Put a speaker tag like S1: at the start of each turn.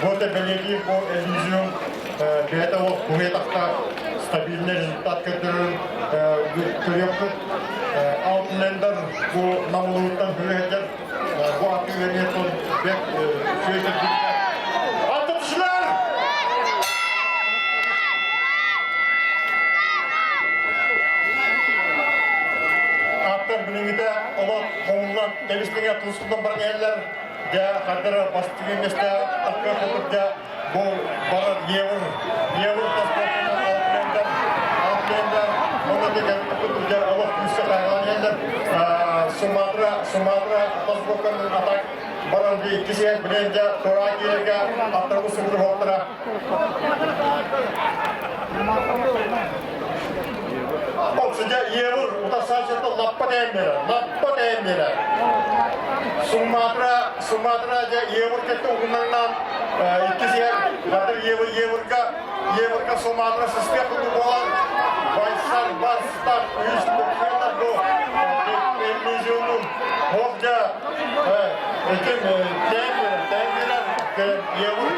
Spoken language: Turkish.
S1: Вот это белеги по Эллизиум, для этого куветахта стабильный результат, который клепкут. Аутлендер по намлуутан хулетер, bu aküveneton bek sürekli atışlar. Atlar birlikte olan konulan devişliğe tuzludan barıneler ya kadar bastığı mesle akla konup ya bu barar yevur pasportundan Аутлендер onu da kutucular Allah küsse kahramanlar Sumatra pasportundan atak barar bir kişiye bilince Torakiye'ye atlarını sıfır hoplara. Oksijen yevur, uta sadece lappa demir. Sumatra aja yevur ketu ugundan ikisi kadar yevurka Sumatra setiap kutubuan Байсар, Барс, так, üstünlükler bu Эллизиум'un hoca ekim tembiler yevur